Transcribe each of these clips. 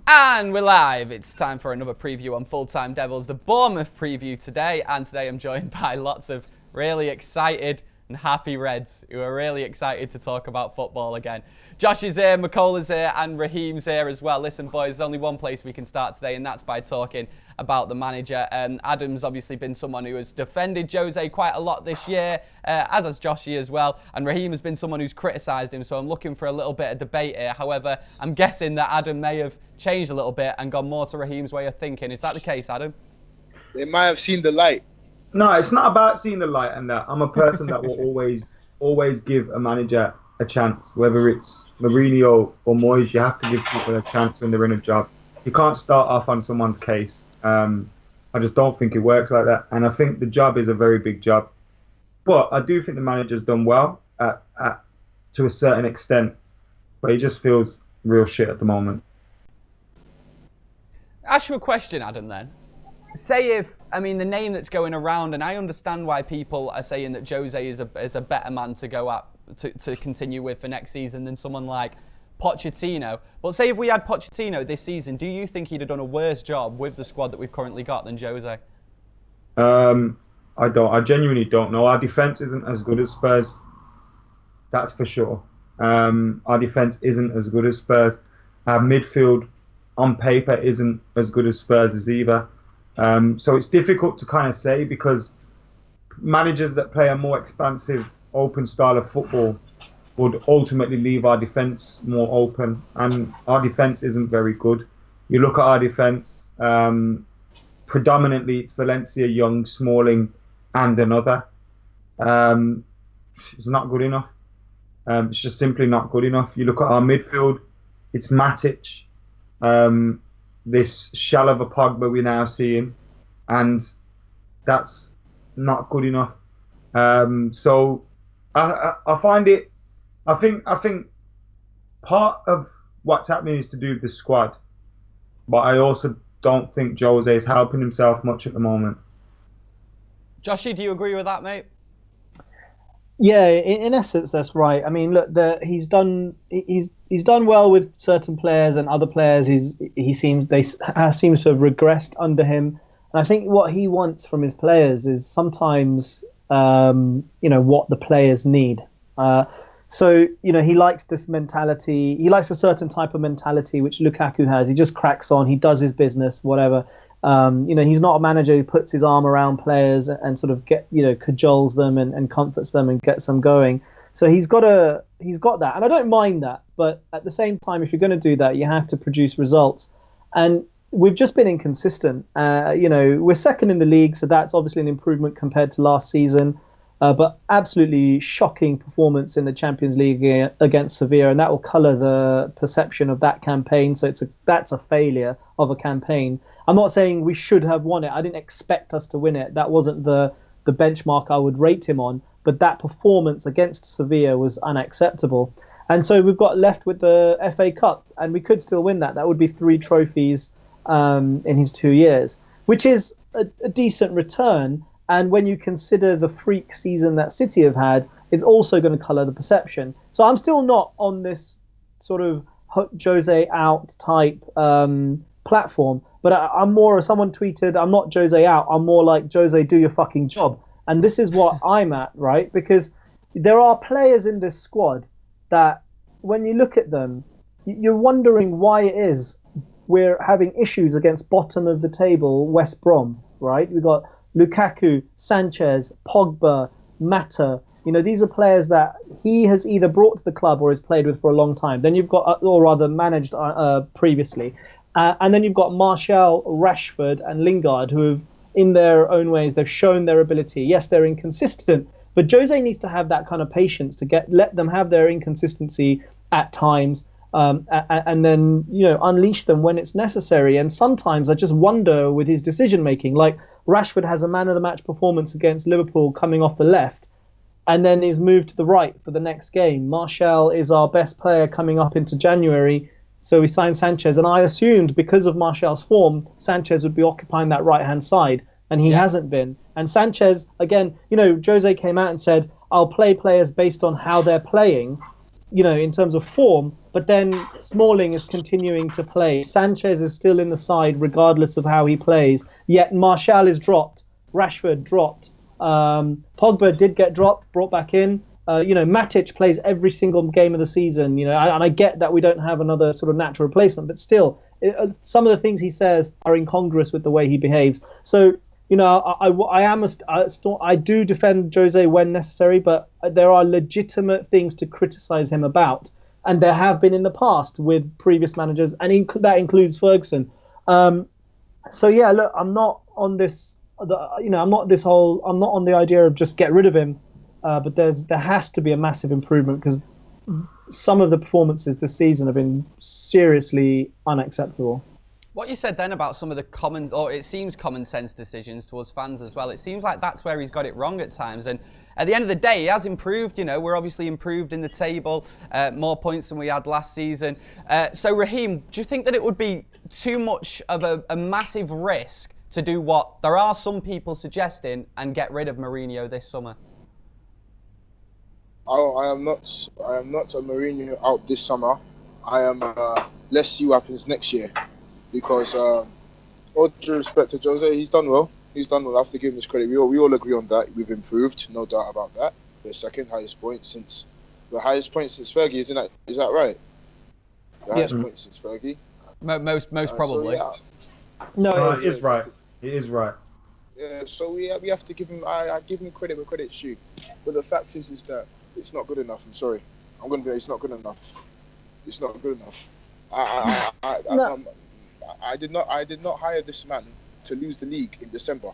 And we're live. It's time for another preview on Full Time Devils, the Bournemouth preview today. And today I'm joined by lots of really excited and happy Reds who are really excited to talk about football again. Joshi's here, McKola's here, and Raheem's here as well. Listen, boys, there's only one place we can start today, and that's by talking about the manager. Adam's obviously been someone who has defended Jose quite a lot this year, as has Joshi as well. And Raheem has been someone who's criticised him, so I'm looking for a little bit of debate here. However, I'm guessing that Adam may have changed a little bit and gone more to Raheem's way of thinking. Is that the case, Adam? They might have seen the light. No, it's not about seeing the light and that. I'm a person that will always give a manager a chance, whether it's Mourinho or Moyes. You have to give people a chance when they're in a job. You can't start off on someone's case. I just don't think it works like that. And I think the job is a very big job. But I do think the manager's done well to a certain extent. But he just feels real shit at the moment. Ask you a question, Adam, then. Say the name that's going around, and I understand why people are saying that Jose is a better man to go up to continue with for next season than someone like Pochettino. But say if we had Pochettino this season, do you think he'd have done a worse job with the squad that we've currently got than Jose? I don't. I genuinely don't know. Our defence isn't as good as Spurs. That's for sure. Our defence isn't as good as Spurs. Our midfield, on paper, isn't as good as Spurs either. So it's difficult to kind of say because managers that play a more expansive, open style of football would ultimately leave our defence more open, and our defence isn't very good. You look at our defence, predominantly it's Valencia, Young, Smalling, and another. It's not good enough. It's just simply not good enough. You look at our midfield, it's Matic, this shell of a Pogba we're now seeing, and that's not good enough. So I find it. I think part of what's happening is to do with the squad, but I also don't think Jose is helping himself much at the moment. Joshi, do you agree with that, mate? Yeah, in essence, that's right. I mean, look, he's done well with certain players, and other players he seems to have regressed under him. And I think what he wants from his players is sometimes what the players need. So he likes this mentality. He likes a certain type of mentality which Lukaku has. He just cracks on. He does his business, whatever. He's not a manager who puts his arm around players and sort of cajoles them and comforts them and gets them going. So he's got that, and I don't mind that. But at the same time, if you're going to do that, you have to produce results. And we've just been inconsistent. We're second in the league, so that's obviously an improvement compared to last season. But absolutely shocking performance in the Champions League against Sevilla, and that will colour the perception of that campaign. So that's a failure of a campaign. I'm not saying we should have won it. I didn't expect us to win it. That wasn't the benchmark I would rate him on. But that performance against Sevilla was unacceptable. And so we've got left with the FA Cup, and we could still win that. That would be 3 trophies in his 2 years, which is a decent return. And when you consider the freak season that City have had, it's also going to colour the perception. So I'm still not on this sort of Jose out type platform. But I'm more, someone tweeted, I'm not Jose out. I'm more like, Jose, do your fucking job. And this is what I'm at, right? Because there are players in this squad that when you look at them, you're wondering why it is we're having issues against bottom of the table West Brom, right? We've got Lukaku, Sanchez, Pogba, Mata. These are players that he has either brought to the club or has played with for a long time. Then you've got, or rather managed previously. And then you've got Martial, Rashford and Lingard, who have, in their own ways, they've shown their ability. Yes, they're inconsistent, but Jose needs to have that kind of patience to let them have their inconsistency at times, and then unleash them when it's necessary. And sometimes I just wonder with his decision making, like Rashford has a man of the match performance against Liverpool coming off the left, and then is moved to the right for the next game. Martial is our best player coming up into January. So we signed Sanchez, and I assumed because of Martial's form, Sanchez would be occupying that right-hand side, and he hasn't been. And Sanchez, again, Jose came out and said, I'll play players based on how they're playing, in terms of form. But then Smalling is continuing to play. Sanchez is still in the side regardless of how he plays. Yet Martial is dropped. Rashford dropped. Pogba did get dropped, brought back in. Matic plays every single game of the season. And I get that we don't have another sort of natural replacement, but still, some of the things he says are incongruous with the way he behaves. So, I do defend Jose when necessary, but there are legitimate things to criticize him about, and there have been in the past with previous managers, and that includes Ferguson. So yeah, look, I'm not on this. I'm not on the idea of just get rid of him, but there has to be a massive improvement because some of the performances this season have been seriously unacceptable. What you said then about some of the it seems common sense decisions towards fans as well, it seems like that's where he's got it wrong at times. And at the end of the day, he has improved. We're obviously improved in the table, more points than we had last season. So Raheem, do you think that it would be too much of a massive risk to do what there are some people suggesting and get rid of Mourinho this summer? I am not a Mourinho out this summer. I am. Let's see what happens next year. Because, all due respect to Jose, he's done well. He's done well. I have to give him his credit. We all agree on that. We've improved, no doubt about that. The second highest point since Fergie, is that right? The highest point since Fergie. Most probably. So, yeah. No, it is right. It is right. Yeah. So we have to give him. I give him credit where credit's due. But the fact is that it's not good enough. I'm sorry. It's not good enough. It's not good enough. I did not hire this man to lose the league in December.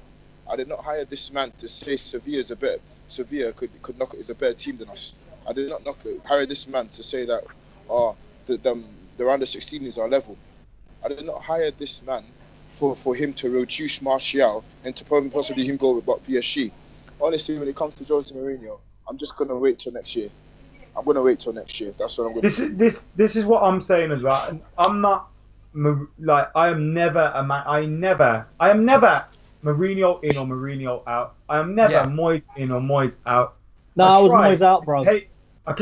I did not hire this man to say Sevilla is a better team than us. I did not hire this man to say that the under 16s are level. I did not hire this man for him to reduce Martial and to possibly him go with PSG. Honestly, when it comes to Jose Mourinho, I'm just gonna wait till next year. That's what I'm going to do. This is what I'm saying as well. I'm not like I am never Mourinho in or Mourinho out. I am never Moyes in or Moyes out. No, I was Moyes out, bro. I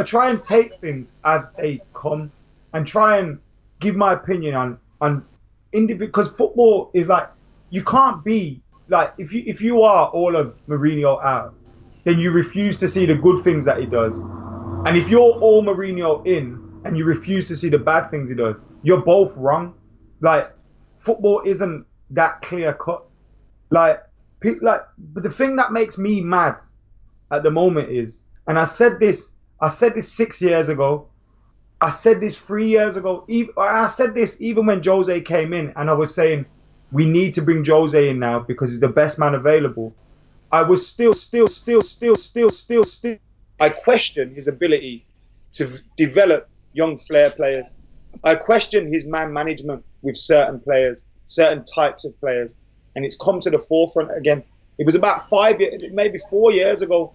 try and take things as they come and try and give my opinion on individual, because football is like, you can't be like, if you are all of Mourinho out, then you refuse to see the good things that he does. And if you're all Mourinho in and you refuse to see the bad things he does, you're both wrong. Like, football isn't that clear cut. But the thing that makes me mad at the moment is, and I said this 6 years ago, I said this 3 years ago, I said this even when Jose came in, and I was saying, we need to bring Jose in now because he's the best man available. I was still. I question his ability to develop young flair players. I question his man management with certain players, certain types of players, and it's come to the forefront again. It was about 5 years, maybe 4 years ago.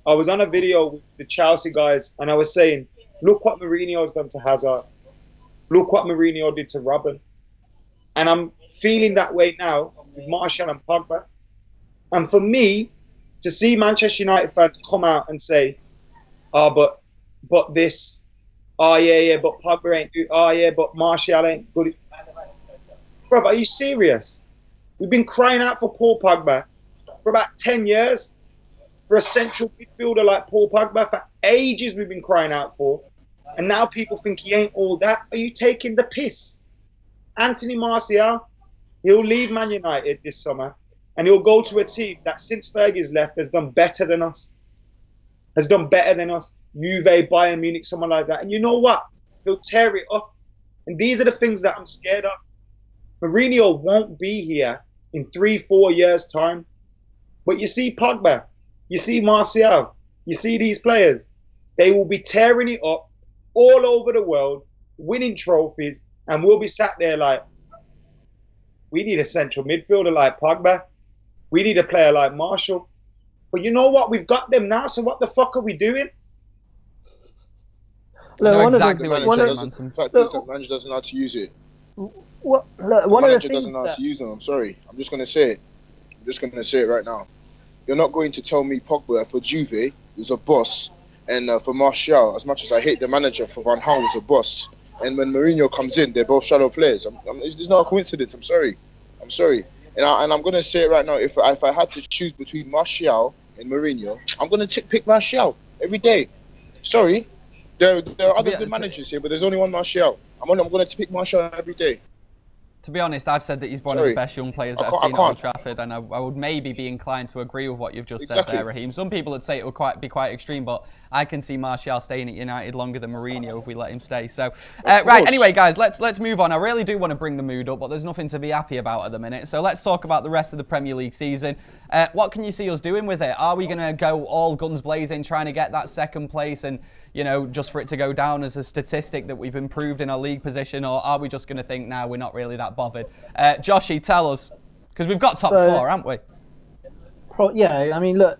I was on a video with the Chelsea guys, and I was saying, look what Mourinho's done to Hazard. Look what Mourinho did to Robin. And I'm feeling that way now with Martial and Pogba. And for me, to see Manchester United fans come out and say, but this, but Pogba ain't good, but Martial ain't good. Bro, are you serious? We've been crying out for Paul Pogba for about 10 years. For a central midfielder like Paul Pogba, for ages we've been crying out for. And now people think he ain't all that. Are you taking the piss? Anthony Martial, he'll leave Man United this summer. And he'll go to a team that since Fergie's left has done better than us. Juve, Bayern Munich, someone like that. And you know what? He'll tear it up. And these are the things that I'm scared of. Mourinho won't be here in 3-4 years' time. But you see Pogba, you see Martial, you see these players. They will be tearing it up all over the world, winning trophies, and we'll be sat there like, we need a central midfielder like Pogba. We need a player like Marshall. But you know what? We've got them now, so what the fuck are we doing? Look, exactly what you're saying. The fact is that manager doesn't know how to use it. Manager doesn't know how to use them. I'm sorry. I'm just going to say it. right now. You're not going to tell me Pogba for Juve is a boss And for Martial, as much as I hate the manager, for Van Gaal was a boss. And when Mourinho comes in, they're both shallow players. It's not a coincidence. I'm sorry. And I'm gonna say it right now. If I had to choose between Martial and Mourinho, I'm gonna pick Martial every day. Sorry, there are other good managers here, but there's only one Martial. I'm gonna pick Martial every day. To be honest, I've said that he's one of the best young players that I've seen at Old Trafford, and I would maybe be inclined to agree with what you've just said there, Raheem. Some people would say it would be quite extreme, but I can see Martial staying at United longer than Mourinho if we let him stay. So, right, anyway, guys, let's move on. I really do want to bring the mood up, but there's nothing to be happy about at the minute. So let's talk about the rest of the Premier League season. What can you see us doing with it? Are we going to go all guns blazing, trying to get that second place and, you know, just for it to go down as a statistic that we've improved in our league position, or are we just going to think, nah, we're not really that bothered? Joshi, tell us, because we've got top four, haven't we? Yeah, I mean, look,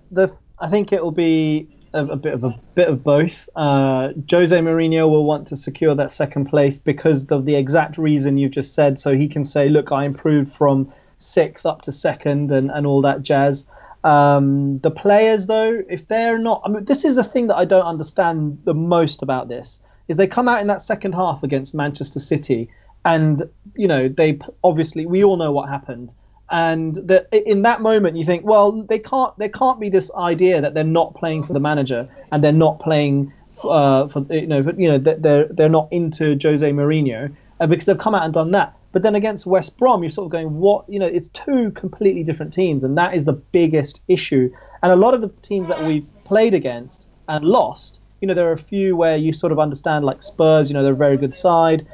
I think it will be a bit of both. Jose Mourinho will want to secure that second place because of the exact reason you've just said, so he can say, look, I improved from 6th up to 2nd and all that jazz. The players, though, if they're not, I mean, this is the thing that I don't understand the most about this, is they come out in that second half against Manchester City, and, you know, they obviously, we all know what happened. And in that moment, you think, well, there can't be this idea that they're not playing for the manager and they're not playing they're not into Jose Mourinho, because they've come out and done that. But then against West Brom, you're sort of going, what? You know, it's two completely different teams, and that is the biggest issue. And a lot of the teams that we played against and lost, you know, there are a few where you sort of understand, like Spurs, you know, they're a very good side.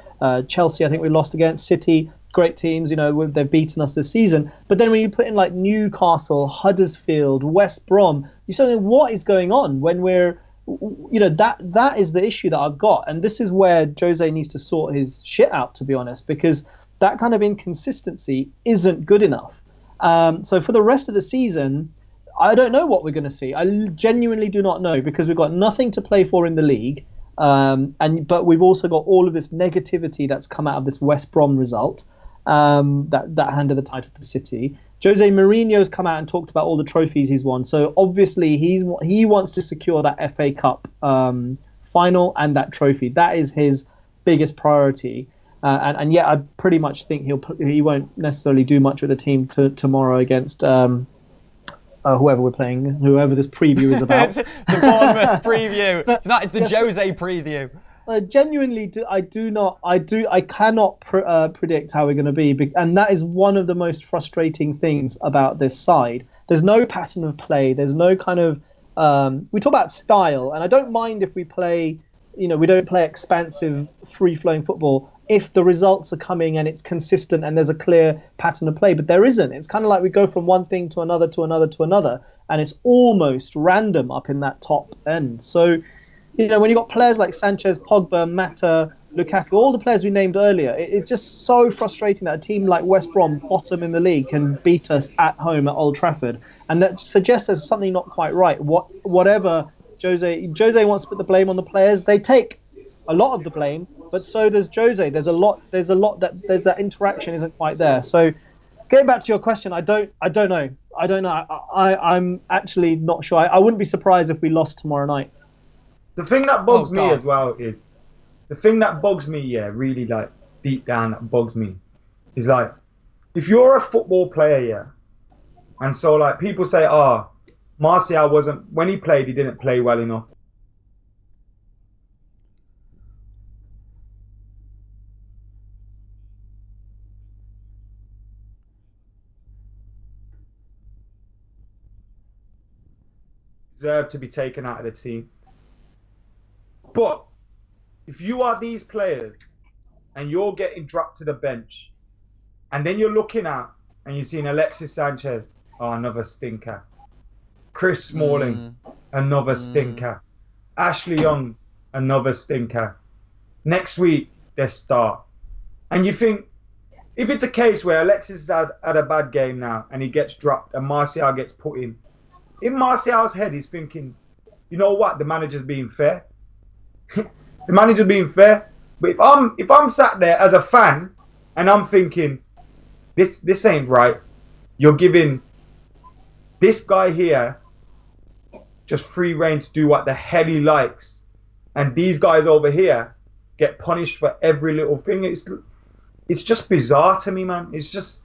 Chelsea, I think we lost against. City, great teams, you know, they've beaten us this season. But then when you put in like Newcastle, Huddersfield, West Brom, you're saying, what is going on when we're, you know, that is the issue that I've got. And this is where Jose needs to sort his shit out, to be honest, because that kind of inconsistency isn't good enough. So for the rest of the season, I don't know what we're going to see. I genuinely do not know, because we've got nothing to play for in the league. But we've also got all of this negativity that's come out of this West Brom result, that handed the title to City. Jose Mourinho's come out and talked about all the trophies he's won. So obviously he wants to secure that FA Cup final and that trophy. That is his biggest priority. And yet I pretty much think he won't necessarily do much with the team tomorrow against whoever we're playing, whoever this preview is about. The Bournemouth preview. It's the Jose preview. Genuinely, I cannot predict how we're going to be, and that is one of the most frustrating things about this side. There's no pattern of play. There's no kind of we talk about style, and I don't mind if we play, you know, we don't play expansive, free-flowing football if the results are coming and it's consistent and there's a clear pattern of play. But there isn't. It's kind of like we go from one thing to another to another to another, and it's almost random up in that top end. So, you know, when you've got players like Sanchez, Pogba, Mata, Lukaku, all the players we named earlier, it's just so frustrating that a team like West Brom, bottom in the league, can beat us at home at Old Trafford. And that suggests there's something not quite right. Whatever Jose wants to put the blame on the players, they take a lot of the blame, but so does Jose. There's that interaction isn't quite there. So getting back to your question, I don't know. I'm actually not sure. I wouldn't be surprised if we lost tomorrow night. The thing that bugs me as well is, really, like, deep down, that bugs me, is like, if you're a football player, yeah, and so, like, people say, Martial when he played, he didn't play well enough. Deserve to be taken out of the team. But if you are these players and you're getting dropped to the bench, and then you're looking out and you're seeing Alexis Sanchez, another stinker. Chris Smalling, another stinker. Ashley Young, another stinker. Next week, they start. And you think, if it's a case where Alexis has had a bad game now and he gets dropped and Martial gets put in Martial's head, he's thinking, you know what, the manager's being fair. The manager's being fair. But if I'm sat there as a fan and I'm thinking, this ain't right. You're giving this guy here just free reign to do what the hell he likes, and these guys over here get punished for every little thing. It's just bizarre to me, man. It's just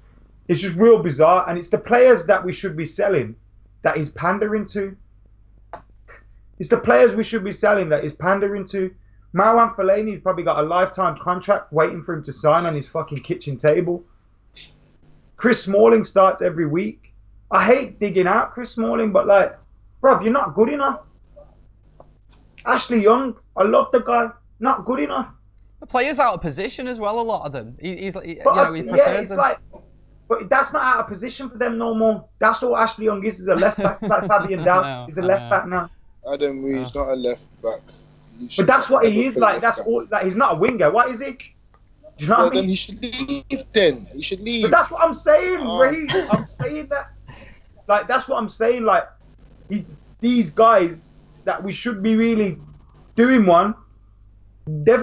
real bizarre, and it's the players that we should be selling that he's pandering to. It's the players we should be selling that he's pandering to. Marwan Fellaini's probably got a lifetime contract waiting for him to sign on his fucking kitchen table. Chris Smalling starts every week. I hate digging out Chris Smalling, but like, bruv, you're not good enough. Ashley Young, I love the guy. Not good enough. The players out of position as well, a lot of them. He's like, he prefers it's them. like, but that's not out of position for them no more. That's all Ashley Young is a left back. It's like Fabian Dow. He's a left back now. Adam, he's not a left back. But that's what he is like. That's all. Like, he's not a winger. What is he? Do you know what I mean? Then he should leave. Then he should leave. But that's what I'm saying, Ray. I'm saying that. Like, that's what I'm saying. Like, these guys that we should be really doing one. They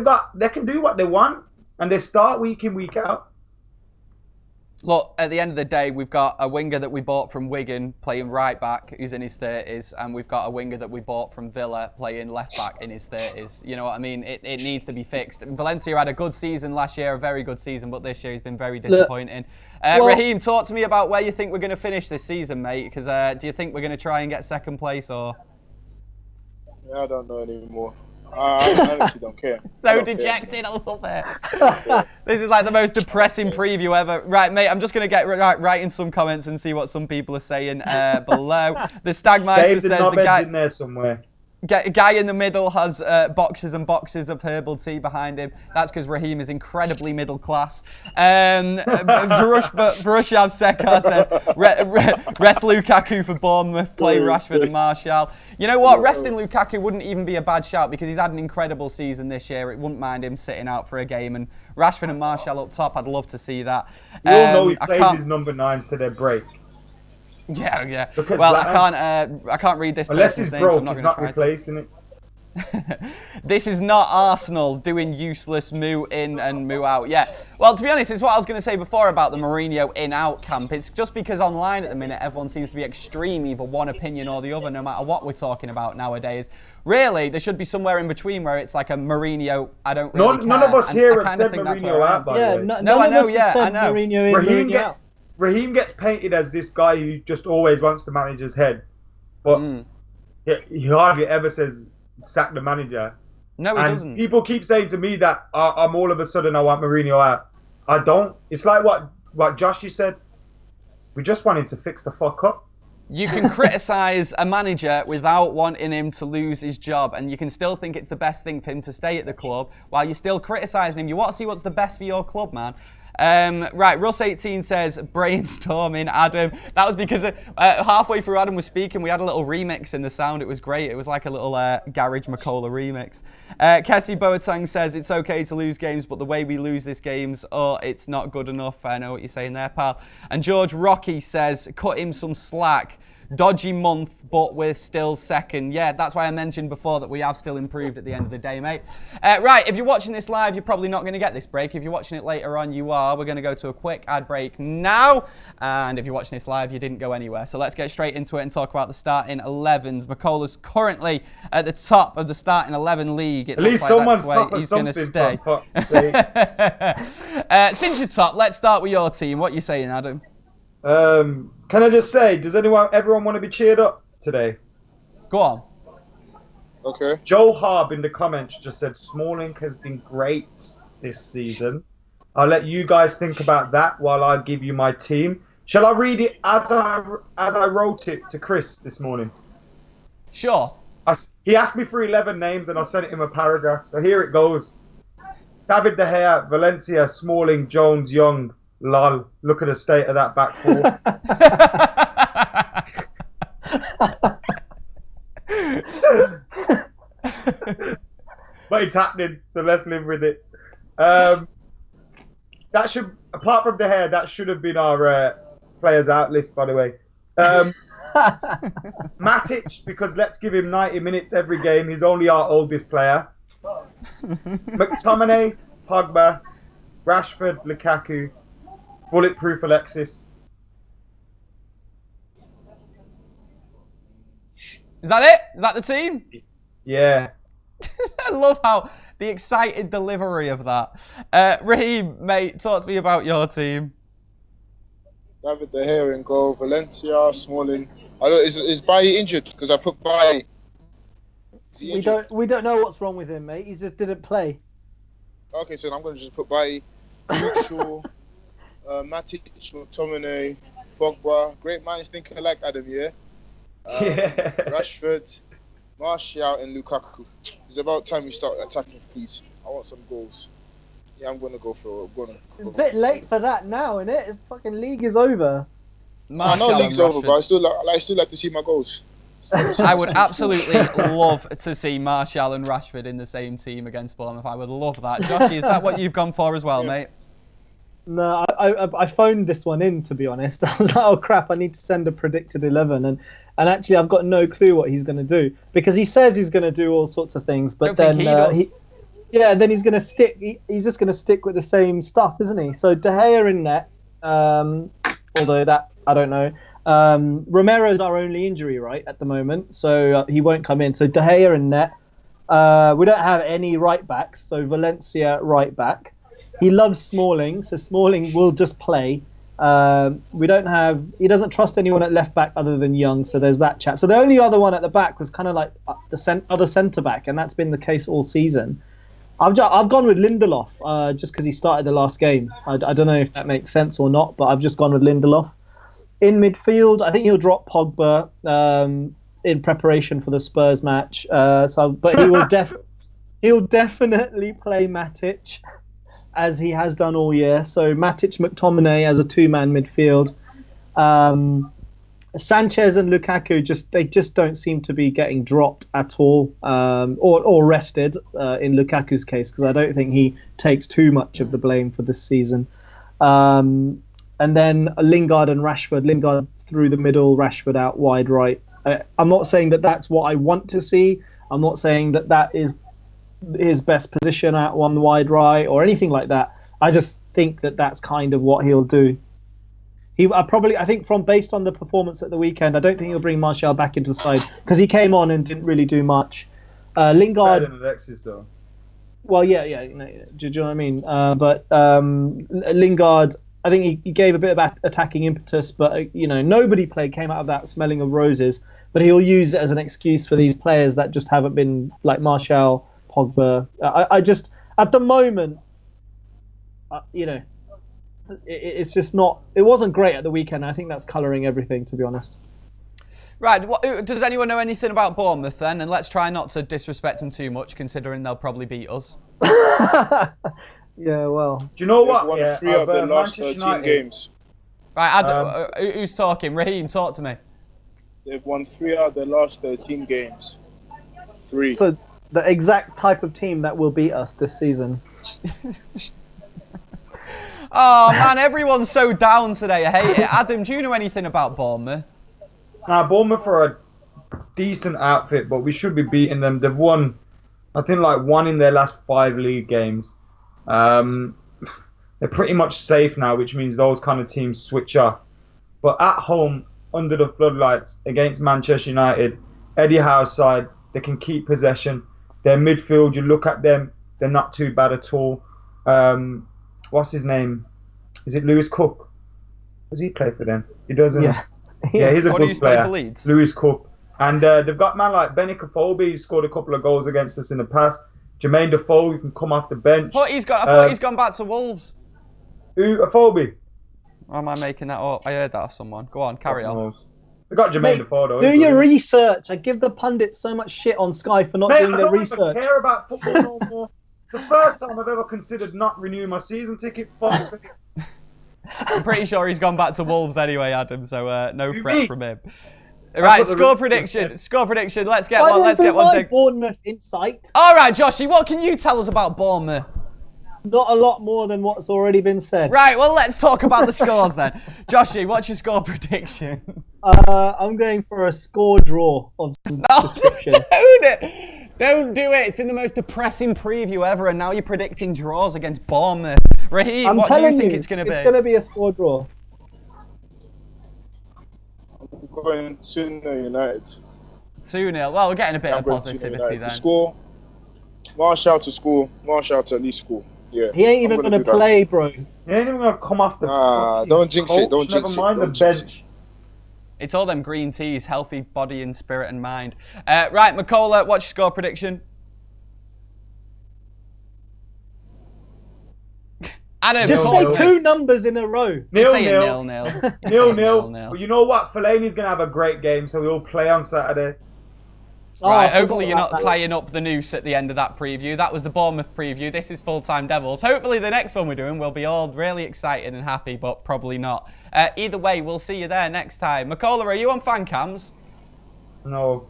can do what they want, and they start week in, week out. Look, at the end of the day, we've got a winger that we bought from Wigan playing right back who's in his 30s, and we've got a winger that we bought from Villa playing left back in his 30s. You know what I mean? It needs to be fixed. Valencia had a good season last year, a very good season, but this year he's been very disappointing. Raheem, talk to me about where you think we're going to finish this season, mate, because do you think we're going to try and get second place, or...? Yeah, I don't know anymore. I honestly don't care. So dejected, I love it. This is like the most depressing preview ever. Right, mate, I'm just going to get right in some comments and see what some people are saying below. The Stagmeister says the guy in there somewhere. Guy in the middle has boxes and boxes of herbal tea behind him. That's because Raheem is incredibly middle class. Varushav Sekar says, rest Lukaku for Bournemouth, play Rashford and Martial. You know what? Resting Lukaku wouldn't even be a bad shout because he's had an incredible season this year. It wouldn't mind him sitting out for a game. And Rashford and Martial up top, I'd love to see that. We all know he plays his number 9s to their break. Yeah. Because well, I can't read this person's name, so I'm not going to try replacing it. This is not Arsenal doing useless moo in and moo out. Yeah. Well, to be honest, it's what I was going to say before about the Mourinho in-out camp. It's just because online at the minute, everyone seems to be extreme, either one opinion or the other, no matter what we're talking about nowadays. Really, there should be somewhere in between where it's like a Mourinho, I don't really care. None of us here have said Mourinho out, by the way. I know. Mourinho in, Mourinho out. Raheem gets painted as this guy who just always wants the manager's head. But he hardly ever says sack the manager. No, he doesn't. People keep saying to me that I'm all of a sudden I want Mourinho out. I don't. It's like what Joshi said. We just want him to fix the fuck up. You can criticise a manager without wanting him to lose his job, and you can still think it's the best thing for him to stay at the club while you're still criticising him. You want to see what's the best for your club, man. Right, Russ18 says, brainstorming, Adam. That was because halfway through Adam was speaking, we had a little remix in the sound. It was great. It was like a little garage McKola remix. Kessie Boateng says, it's okay to lose games, but the way we lose these games, it's not good enough. I know what you're saying there, pal. And George Rocky says, cut him some slack. Dodgy month, but we're still second. Yeah, that's why I mentioned before that we have still improved at the end of the day, mate. Right, if you're watching this live, you're probably not going to get this break. If you're watching it later on, you are. We're going to go to a quick ad break now. And if you're watching this live, you didn't go anywhere. So let's get straight into it and talk about the starting 11s. McKola's currently at the top of the starting 11 league. It at least like someone's that's top where of he's going to stay. stay. Since you're top, let's start with your team. What are you saying, Adam? Can I just say, does everyone want to be cheered up today? Go on. Okay. Joe Harb in the comments just said Smalling has been great this season. I'll let you guys think about that while I give you my team. Shall I read it as I wrote it to Chris this morning? Sure. He asked me for 11 names and I sent him a paragraph. So here it goes. David De Gea, Valencia, Smalling, Jones, Young. Lol, look at the state of that back four. But it's happening, so let's live with it. That should, apart from the hair, that should have been our players out list, by the way. Matic, because let's give him 90 minutes every game. He's only our oldest player. McTominay, Pogba, Rashford, Lukaku, Bulletproof Alexis. Is that it? Is that the team? Yeah. I love how the excited delivery of that. Raheem, mate, talk to me about your team. David De Gea in goal. Valencia, Smalling. Is Bailly injured? Because I put Bailly. We don't know what's wrong with him, mate. He just didn't play. Okay, so I'm going to just put Bailly, Shaw, Matic, McTominay, Pogba. Great minds think alike, Adam, yeah? Rashford, Martial and Lukaku. It's about time you start attacking, please. I want some goals. Yeah, I'm going to go for it. It's a bit late for that now, isn't it? It's fucking league is over. I know league's over, but I still like to see my goals. I would absolutely love to see Martial and Rashford in the same team against Bournemouth. I would love that. Joshi, is that what you've gone for as well, mate? No, I phoned this one in, to be honest. I was like, oh crap, I need to send a predicted 11, and actually I've got no clue what he's going to do, because he says he's going to do all sorts of things, but then then he's going to stick. He's just going to stick with the same stuff, isn't he? So De Gea in net, although that I don't know. Romero's our only injury, right, at the moment, so he won't come in. So De Gea in net. We don't have any right backs, so Valencia right back. He loves Smalling, so Smalling will just play. He doesn't trust anyone at left back other than Young, so there's that chap. So the only other one at the back was kind of like the other centre back, and that's been the case all season. I've gone with Lindelof just because he started the last game. I don't know if that makes sense or not, but I've just gone with Lindelof. In midfield, I think he'll drop Pogba in preparation for the Spurs match. But he'll definitely play Matic, as he has done all year. So Matic, McTominay as a two-man midfield. Sanchez and Lukaku just don't seem to be getting dropped at all, or rested in Lukaku's case, because I don't think he takes too much of the blame for this season. And then Lingard and Rashford. Lingard through the middle, Rashford out wide right. I'm not saying that that's what I want to see. I'm not saying that is his best position at one wide right or anything like that. I just think that that's kind of what he'll do. I think based on the performance at the weekend, I don't think he'll bring Martial back into the side, because he came on and didn't really do much. Lingard. Better than Alexis, though. Well, yeah. Do you know what I mean? But Lingard, I think he gave a bit of attacking impetus, but nobody came out of that smelling of roses. But he'll use it as an excuse for these players that just haven't been, like Martial, Pogba. I just, at the moment, it's just not. It wasn't great at the weekend. I think that's colouring everything, to be honest. Right. Does anyone know anything about Bournemouth then? And let's try not to disrespect them too much, considering they'll probably beat us. Yeah, well. Do you know what? Won 3 of their last 13 games. Right, who's talking? Raheem, talk to me. They've won 3 out of their last 13 games. 3. So the exact type of team that will beat us this season. Oh man, everyone's so down today. I hate it. Adam, do you know anything about Bournemouth? Bournemouth are a decent outfit, but we should be beating them. They've won, I think, one in their last 5 league games. They're pretty much safe now, which means those kind of teams switch off. But at home, under the floodlights, against Manchester United, Eddie Howe's side, they can keep possession. Their midfield, you look at them, they're not too bad at all. What's his name? Is it Lewis Cook? Does he play for them? He doesn't. Yeah, he's a good player. Lewis Cook. And they've got man like Benny Kofobi, who scored a couple of goals against us in the past. Jermaine Defoe, who can come off the bench. I thought he's gone back to Wolves. Who? Afobe? Or am I making that up? I heard that off someone. Go on, carry on. We got Jermaine Defoe, though. Do your research. I give the pundits so much shit on Sky for not doing their research. I don't care about football no more. It's the first time I've ever considered not renewing my season ticket. I'm pretty sure he's gone back to Wolves anyway, Adam, so no threat from him. Right, score prediction. Let's get one thing. Bournemouth insight. All right, Joshi, what can you tell us about Bournemouth? Not a lot more than what's already been said. Right, well, let's talk about the scores then. Joshi, what's your score prediction? I'm going for a score draw of some description. Don't do it. It's in the most depressing preview ever, and now you're predicting draws against Bournemouth. Raheem, what do you think it's going to be? It's going to be a score draw. I'm going Sunderland United. 2-0. Well, we're getting a bit I'm of going 2-0 positivity United. then. To score. Martial to score. Martial to at least score. Yeah. He ain't I'm even gonna going do to that. play, bro. You ain't even gonna come off the. Don't jinx it. coach, Don't jinx never it. mind Don't the jinx bench. It's all them green teas, healthy body and spirit and mind. Right, McKola, what's your score prediction? Adam, Just talk say to me. 2 numbers in a row. You're saying 0-0. 0-0. 0-0. But you know what? Fellaini's gonna have a great game, so we'll play on Saturday. Oh, Right, I forgot hopefully you're about not that. tying up the noose at the end of that preview. That was the Bournemouth preview. This is Full-Time Devils. Hopefully the next one we're doing we'll be all really excited and happy, but probably not. Either way, we'll see you there next time. McKola, are you on fan cams? No.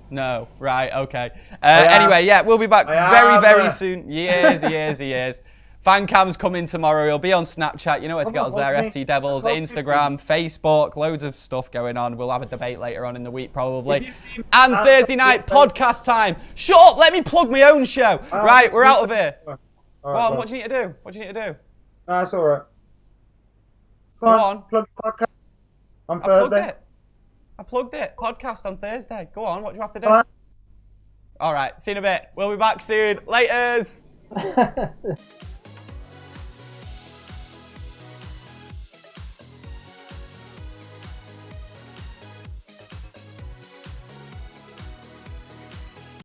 No. Right, okay. Anyway, yeah, we'll be back very soon. He is. Fan cams coming tomorrow. He'll be on Snapchat. You know where to get us there. FT Devils, Instagram, Facebook, loads of stuff going on. We'll have a debate later on in the week probably. And Thursday night podcast time. Shut up, let me plug my own show. Right, we're out of here. Go on, what do you need to do? What do you need to do? That's alright. Go on. Plug the podcast on I plugged Thursday. it. I plugged it. Podcast on Thursday. Go on, what do you have to do? Bye. All right, see you in a bit. We'll be back soon. Laters.